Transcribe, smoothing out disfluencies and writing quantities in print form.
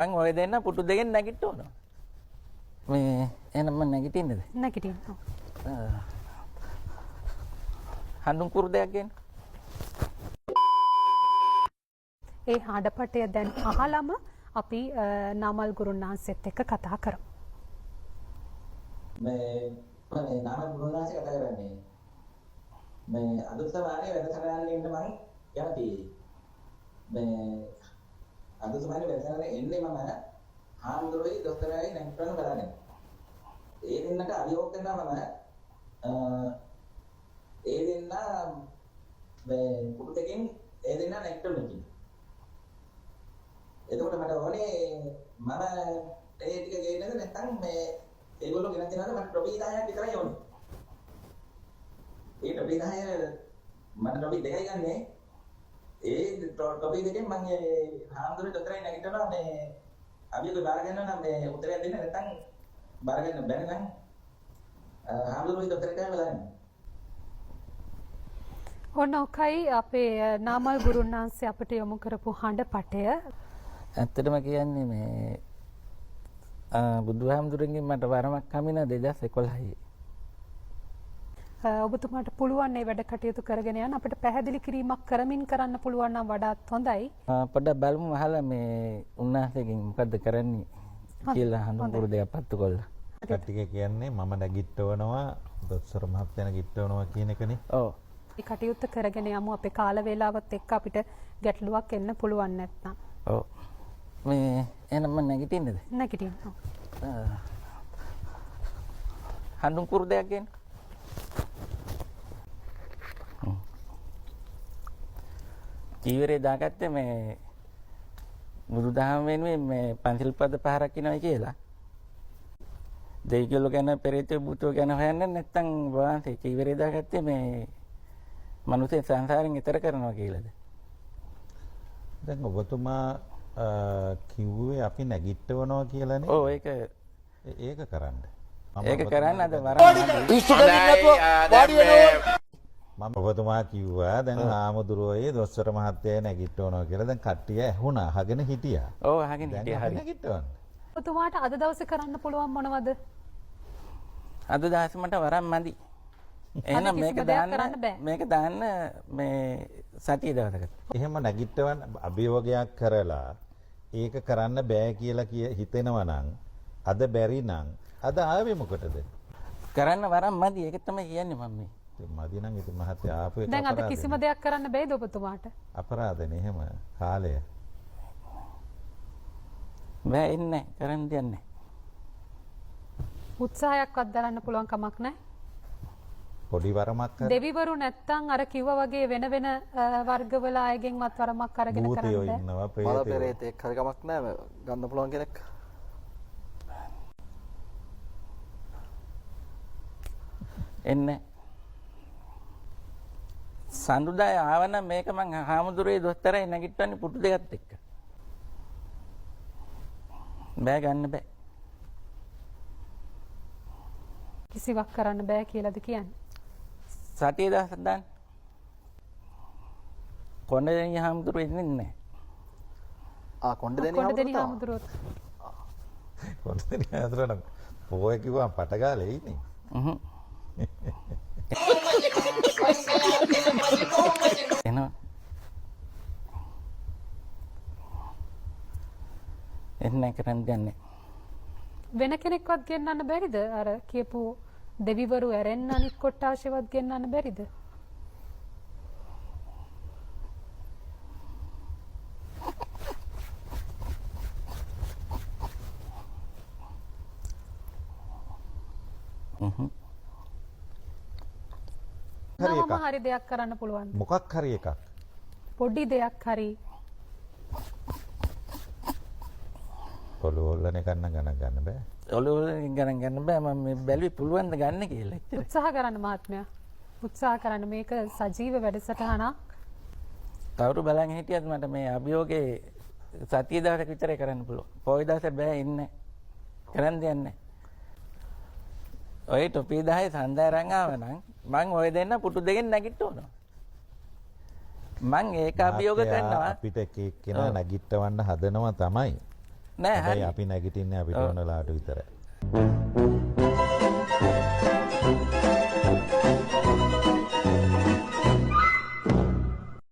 මං ඔය දෙන්න පුටු දෙකෙන් නැගිට්ටවනවා. මේ එහෙනම් මම නැගිටින්නද? නැගිටින්න. හඳුන් කුරුදයක් ගන්න. ඒ හඬපටය දැන් අහලම අපි නාමල් ගුරුන්නාන්සෙත් එක්ක කතා කරමු. මේ නාමල් ගුරුන්නාන්සේ කතා කරන්නේ මේ අදුස්සමානේ වැඩසටහන ඉන්න මම කැමතියි. මේ අදුස්සමානේ වැඩසටහන එන්නේ මම හාමුදුරුවෝයි දොස්තරයි නැගිටවන්න බලන්නේ. ඒ දෙන්නට අභියෝග කරනවා මම ඒ දෙන්න මේ පුටු දෙකෙන් ඒ දෙන්න නැගිටවන්න කියන. එතකොට මට ඕනේ මම ඒ ටික ගේන්නද නැත්නම් මේ ඒගොල්ලෝ ගෙනත් දෙනවද මට ටොපි 10ක් විතරයි ඕනේ. ඒ ටොපි 10 මට ටොපි දෙකයි ගන්නෙ. ඒ ටොපි දෙකෙන් මම හාමුදුරුවෝ දොස්තරයි නැගිටවනවා මේ අභියෝග බාර ගන්නවා නම් මේ උත්තරයක් දෙන්න නැත්නම් බාර ගන්න බැරි නම් හාමුදුරුවෝ දොස්තරට බලන්න. ඔන්න ඔකයි අපේ නාමල් ගුරුන්නාන්සේ අපිට යොමු කරපු හඬපටය. ඇත්තටම කියන්නේ මේ බුදුහාමුදුරන්ගෙන් මට වරමක් හම්බුණා 2011. ඔබතුමාට පුළුවන් මේ වැඩ කටයුතු කරගෙන යන්න අපිට පැහැදිලි කිරීමක් කරමින් කරන්න පුළුවන් නම් වඩාත් හොඳයි. පොඩ්ඩක් බලමු අහලා මේ උන්වහන්සේගෙන් මොකද්ද කරන්නේ කියලා හඳුන් කුරුදයක් පත්තු කළා. කට්ටිය කියන්නේ මම නැගිටවනවා දොස්තර මහත්තයා නැගිටවනවා කියන එකනේ. ඔව්. මේ කටයුත්ත කරගෙන යමු අපේ කාල වේලාවත් එක්ක අපිට ගැටලුවක් එන්න පුළුවන් නැත්නම්. ඔව්. මේ එහෙනම් මම නැගිටින්නද? නැගිටින්න. හඳුන් කුරුදයක් ගන්න. ජීවරේ දාගත්තේ මේ බුදුදහම වෙනුවෙන් මේ පන්සිල් පද පහරක් ඉනවයි කියලා. දෙවියෝ ගැන පෙරේතෝ භූතෝ ගැන හොයන්න නැත්නම් වහන්සේ ජීවරේ දාගත්තේ මේ මනුස්ස සංසාරයෙන් ඈතර කරනවා කියලාද? දැන් ඔබතුමා කිව්වේ අපි නැගිටවනවා කියලානේ. ඔව් ඒක කරන්න. ඒක කරන්න අද වරන් මම ඔබතුමා කිව්වා දැන් ආමුදුරෝයේ දොස්තර මහත්තයා නැගිටවනවා කියලා. දැන් කට්ටිය ඇහුණා අහගෙන හිටියා. ඔව් අහගෙන හිටියා. හරි. නැගිටවන්න. ඔබතුමාට අද දවසේ කරන්න පුළුවන් මොනවද? අද දවසේ මට වරන් මදි. එහෙනම් මේක දාන්න මේ සතිය දවසකට. එහෙම නැගිටවන්න අභියෝගයක් කරලා ඒක කරන්න බෑ කියලා හිතෙනවා නම් අද බැරි නම් අද ආවේ මොකටද? කරන්න වරන් මදි. ඒක තමයි කියන්නේ මම මේ. මදි නම් ඉතින් මහත්තයා ආපු එක දැන් අද කිසිම දෙයක් කරන්න බෑද ඔබතුමාට? අපරාධනේ එහෙම කාලය. බෑ ඉන්නේ කරන්න දෙන්නේ. උත්සාහයක්වත් දරන්න පුළුවන් කමක් නැහැ. පොඩි වරමක් කරලා දෙවිවරු නැත්තම් අර කිව්වා වගේ වෙන වෙන වර්ගවල අයගෙන්වත් වරමක් අරගෙන කරන්න භූතයෝ ඉන්නවා ප්‍රේතයෝ. පෙරේතෙක් හරි කමක් නැහැ ගන්න පුළුවන් කෙනෙක්. එන්නේ සඳුදාය ආවනම් මේක මං හාමුදුරුවෝ දොස්තරයි නැගිටවන්නේ පුටු දෙකත් එක්ක. බෑ ගන්න බෑ. කිසිවක් කරන්න බෑ කියලාද කියන්නේ? සතිය දවසක් දාන්න. කොණ්ඩේනි හාමුදුරුවෝ ඉන්නේ නැහැ. කොණ්ඩේනි හාමුදුරුවෝ. කොණ්ඩේනි හාමුදුරුවෝ පොය කිව්වම පටගාලේ ඉන්නේ. එනවා. එන්නේ කරන් දෙන්නේ. වෙන කෙනෙක්වත් ගෙන්නන්න බැරිද? අර කියපු දෙවිවරු ඇරෙන්න අනිත් කොට්ටාශයවත් ගෙන්නන්න බැරිද? හරි දෙයක් කරන්න පුළුවන්. මොකක් හරි එකක්. පොඩි දෙයක් හරි. ඔලුවල්ලන ගන්න බෑ. ඔලුවල්ලන ගන්න බෑ. මම මේ බැලුවේ පුළුවන් ද ගන්න කියලා. උත්සාහ කරන්න මහත්මයා. උත්සාහ කරන්න මේක සජීව වැඩසටහනක්. කවුරු බලන් හිටියත් මට මේ අභියෝගේ සතිය දවසක් විතරයි කරන්න පුළුවන්. පොයි දවසේ බෑ ඉන්නේ. කරන්න දෙයක් නැහැ. ඔය ටොපි 10 සඳහරන් ආවනම් මං ඔය දෙන්න පුටු දෙකෙන් නැගිටවනවා. මං ඒක අභියෝග කරනවා. අපිට කෙනා නැගිටවන්න හදනවා තමයි. නෑ හැබැයි හරි. අපි නැගිටින්නේ අපිට ඕන වෙලාවට විතරයි.